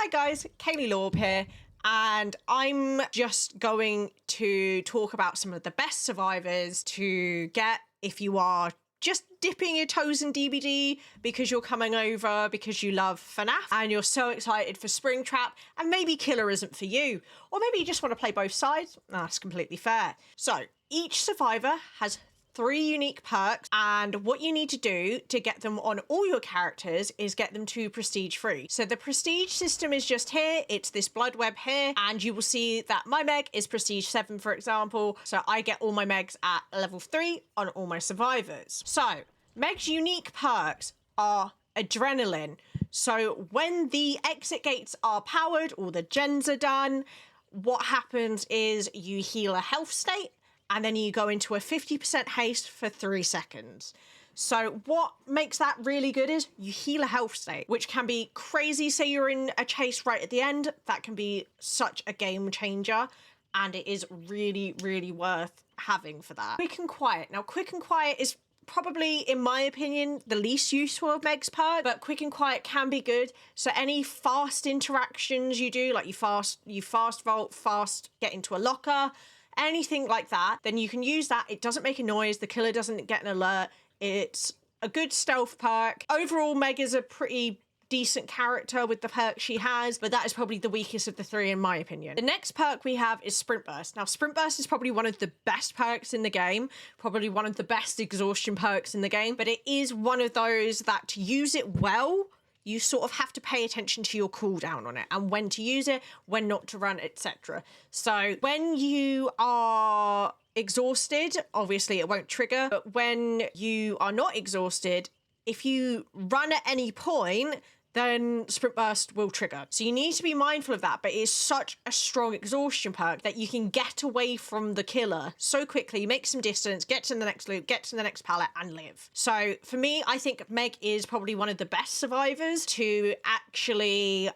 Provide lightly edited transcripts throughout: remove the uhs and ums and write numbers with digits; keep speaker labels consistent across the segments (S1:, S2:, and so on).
S1: Hi guys, Kaylee Lorb here, and I'm just going to talk about some of the best survivors to get if you are just dipping your toes in DBD because you're coming over because you love FNAF and you're so excited for Springtrap and maybe Killer isn't for you. Or maybe you just want to play both sides. That's completely fair. So each survivor has 3 unique perks, and what you need to do to get them on all your characters is get them to prestige 3. So the prestige system is just here, it's this blood web here, and you will see that my Meg is prestige 7, for example, so I get all my Megs at level 3 on all my survivors. So Meg's unique perks are adrenaline. So when the exit gates are powered or the gens are done, what happens is you heal a health state, and then you go into a 50% haste for 3 seconds. So what makes that really good is you heal a health state, which can be crazy. Say you're in a chase right at the end, that can be such a game changer, and it is really, really worth having for that. Quick and quiet. Now, quick and quiet is probably, in my opinion, the least useful of Meg's perk, but quick and quiet can be good. So any fast interactions you do, like you fast vault, fast get into a locker, anything like that, then you can use that. It doesn't make a noise. The killer doesn't get an alert. It's a good stealth perk. Overall, Meg is a pretty decent character with the perks she has, but that is probably the weakest of the 3 in my opinion. The next perk we have is Sprint Burst. Now, Sprint Burst is probably one of the best perks in the game, probably one of the best exhaustion perks in the game, but it is one of those that to use it well, you sort of have to pay attention to your cooldown on it and when to use it, when not to run, etc. So when you are exhausted, obviously it won't trigger, but when you are not exhausted, if you run at any point, then Sprint Burst will trigger. So you need to be mindful of that, but it is such a strong exhaustion perk that you can get away from the killer so quickly, make some distance, get to the next loop, get to the next pallet, and live. So for me, I think Meg is probably one of the best survivors to actually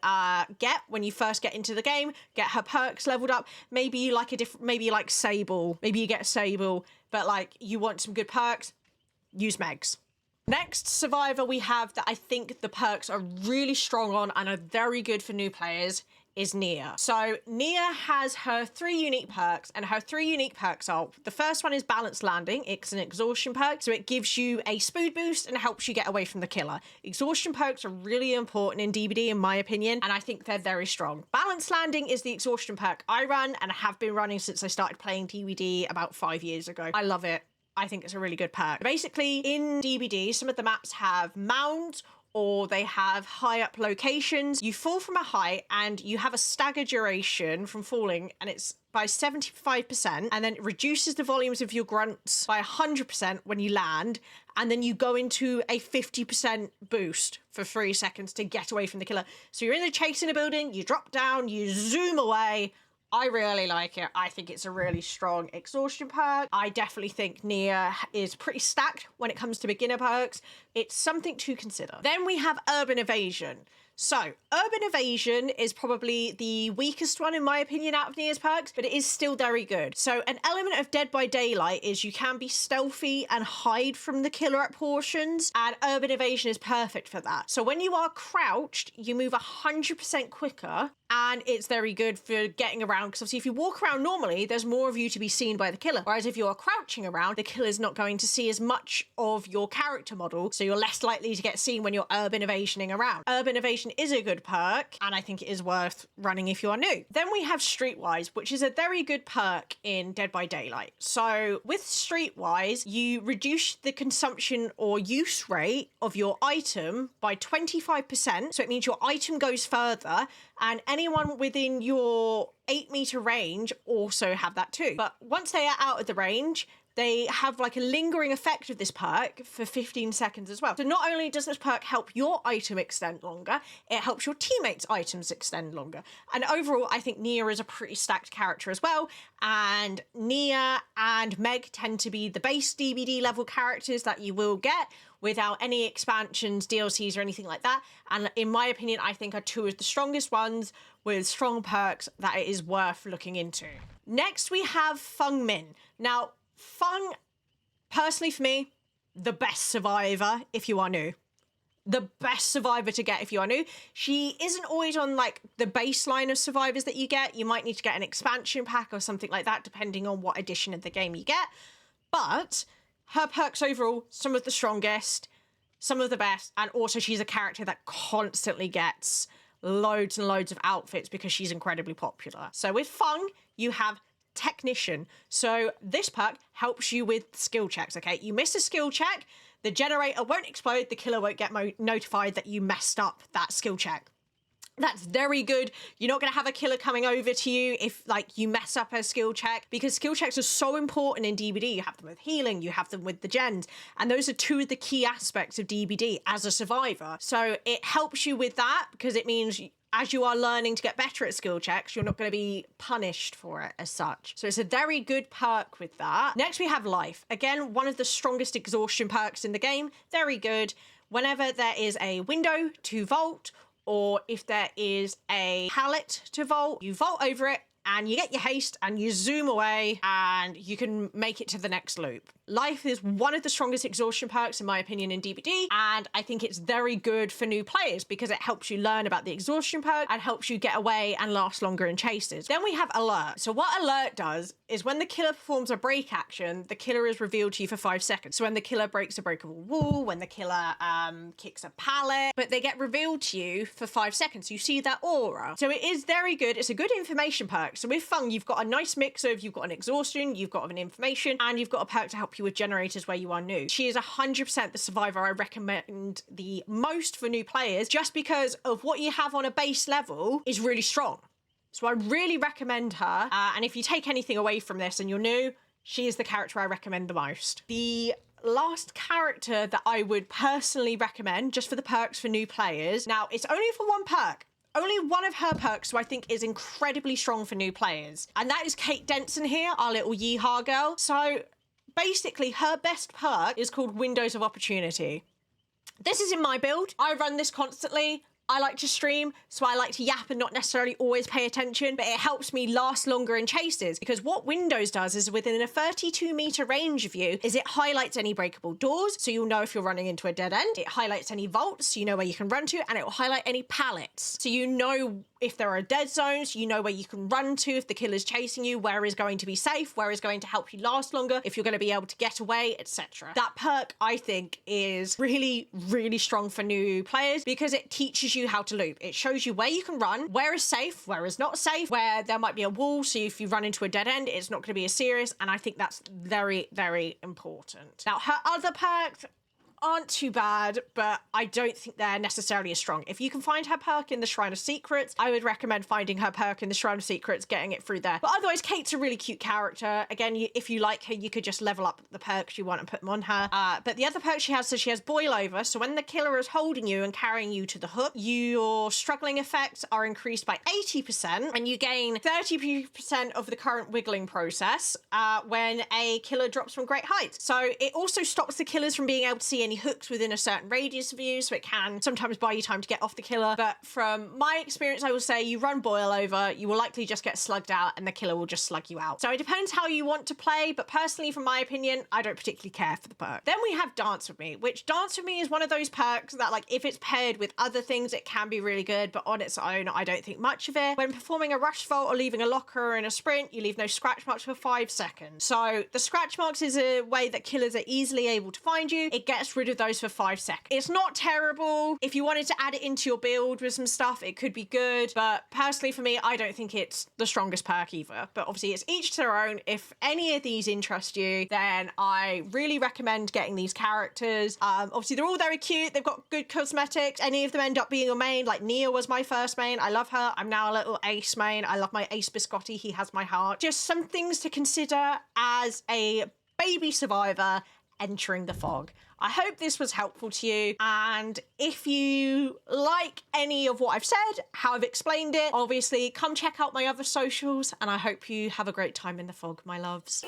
S1: get when you first get into the game, get her perks leveled up. Maybe you like a different, maybe you like Sable, maybe you get Sable, but like you want some good perks, use Megs. Next survivor we have that I think the perks are really strong on and are very good for new players is Nia. So Nia has her 3 unique perks, and her 3 unique perks are, the first one is Balanced Landing. It's an exhaustion perk, so it gives you a speed boost and helps you get away from the killer. Exhaustion perks are really important in DBD in my opinion, and I think they're very strong. Balanced Landing is the exhaustion perk I run and have been running since I started playing DBD about 5 years ago. I love it. I think it's a really good perk. Basically, in DBD, some of the maps have mounds or they have high up locations. You fall from a height and you have a stagger duration from falling, and it's by 75%, and then it reduces the volumes of your grunts by 100% when you land, and then you go into a 50% boost for 3 seconds to get away from the killer. So you're in the chase in a building, you drop down, you zoom away. I really like it. I think it's a really strong exhaustion perk. I definitely think Nia is pretty stacked when it comes to beginner perks. It's something to consider. Then we have Urban Evasion. So, Urban Evasion is probably the weakest one in my opinion out of Nia's perks, but it is still very good. So, an element of Dead by Daylight is you can be stealthy and hide from the killer at portions, and Urban Evasion is perfect for that. So, when you are crouched, you move 100% quicker, and it's very good for getting around, because obviously if you walk around normally, there's more of you to be seen by the killer. Whereas if you're crouching around, the killer's not going to see as much of your character model, so you're less likely to get seen when you're Urban Evasioning around. Urban Evasion is a good perk, and I think it is worth running if you are new. Then we have Streetwise, which is a very good perk in Dead by Daylight. So with Streetwise, you reduce the consumption or use rate of your item by 25%, so it means your item goes further, and anyone within your 8-meter range also have that too. But once they are out of the range, they have like a lingering effect of this perk for 15 seconds as well. So not only does this perk help your item extend longer, it helps your teammates' items extend longer. And overall, I think Nia is a pretty stacked character as well. And Nia and Meg tend to be the base DBD level characters that you will get without any expansions, DLCs, or anything like that. And in my opinion, I think are 2 of the strongest ones with strong perks that it is worth looking into. Next, we have Feng Min. Now, Feng, personally for me, the best survivor if you are new. the best survivor to get if you are new. She isn't always on like the baseline of survivors that you get. You might need to get an expansion pack or something like that, depending on what edition of the game you get. But her perks overall, some of the strongest, some of the best, and also she's a character that constantly gets loads and loads of outfits because she's incredibly popular. So with Fung, you have Technician. So this perk helps you with skill checks, okay? You miss a skill check, the generator won't explode, the killer won't get notified that you messed up that skill check. That's very good. You're not going to have a killer coming over to you if like you mess up a skill check, because skill checks are so important in DBD. You have them with healing, you have them with the gens, and those are two of the key aspects of DBD as a survivor. So it helps you with that because it means as you are learning to get better at skill checks, you're not going to be punished for it as such. So it's a very good perk with that. Next, we have Life. Again, one of the strongest exhaustion perks in the game. Very good. Whenever there is a window to vault, or if there is a pallet to vault, you vault over it and you get your haste and you zoom away and you can make it to the next loop. Life is one of the strongest exhaustion perks in my opinion in DBD, and I think it's very good for new players because it helps you learn about the exhaustion perk and helps you get away and last longer in chases. Then we have Alert. So what Alert does is when the killer performs a break action, the killer is revealed to you for 5 seconds. So when the killer breaks a breakable wall, when the killer kicks a pallet, but they get revealed to you for 5 seconds. You see that aura. So it is very good. It's a good information perk. So with Fung, you've got a nice mix of, you've got an exhaustion, you've got an information, and you've got a perk to help you with generators where you are new. She is 100% the survivor I recommend the most for new players, just because of what you have on a base level is really strong. So I really recommend her. And if you take anything away from this and you're new, she is the character I recommend the most. The last character that I would personally recommend just for the perks for new players. Now, it's only for one perk. Only one of her perks who I think is incredibly strong for new players. And that is Kate Denson here, our little yeehaw girl. So basically her best perk is called Windows of Opportunity. This is in my build. I run this constantly. I like to stream, so I like to yap and not necessarily always pay attention, but it helps me last longer in chases, because what Windows does is within a 32-meter range of you is it highlights any breakable doors, so you'll know if you're running into a dead end. It highlights any vaults, so you know where you can run to, and it will highlight any pallets, so you know if there are dead zones, you know where you can run to if the killer's chasing you, where is going to be safe, where is going to help you last longer, if you're going to be able to get away, etc. That perk, I think, is really, really strong for new players because it teaches you how to loop. It shows you where you can run, where is safe, where is not safe, where there might be a wall, so if you run into a dead end, it's not going to be as serious, and I think that's very, very important. Now, her other perks aren't too bad, but I don't think they're necessarily as strong. If you can find her perk in the Shrine of Secrets, I would recommend finding her perk in the Shrine of Secrets, getting it through there. But otherwise, Kate's a really cute character. Again, if you like her, you could just level up the perks you want and put them on her. But the other perk she has, so she has Boil Over. So when the killer is holding you and carrying you to the hook, your struggling effects are increased by 80%, and you gain 30% of the current wiggling process when a killer drops from great heights. So it also stops the killers from being able to see any hooks within a certain radius of you, so it can sometimes buy you time to get off the killer. But from my experience, I will say you run Boil Over, you will likely just get slugged out and the killer will just slug you out. So it depends how you want to play, but personally, from my opinion, I don't particularly care for the perk. Then we have Dance With Me, which Dance With Me is one of those perks that, like, if it's paired with other things, it can be really good, but on its own, I don't think much of it. When performing a rush vault or leaving a locker in a sprint, you leave no scratch marks for 5 seconds. So the scratch marks is a way that killers are easily able to find you. It gets rid of those for 5 seconds. It's not terrible. If you wanted to add it into your build with some stuff, it could be good. But personally for me, I don't think it's the strongest perk either. But obviously it's each to their own. If any of these interest you, then I really recommend getting these characters. Obviously they're all very cute. They've got good cosmetics. Any of them end up being your main. Like Nia was my first main. I love her. I'm now a little Ace main. I love my Ace Biscotti. He has my heart. Just some things to consider as a baby survivor entering the fog. I hope this was helpful to you, and if you like any of what I've said, how I've explained it, obviously come check out my other socials, and I hope you have a great time in the fog, my loves.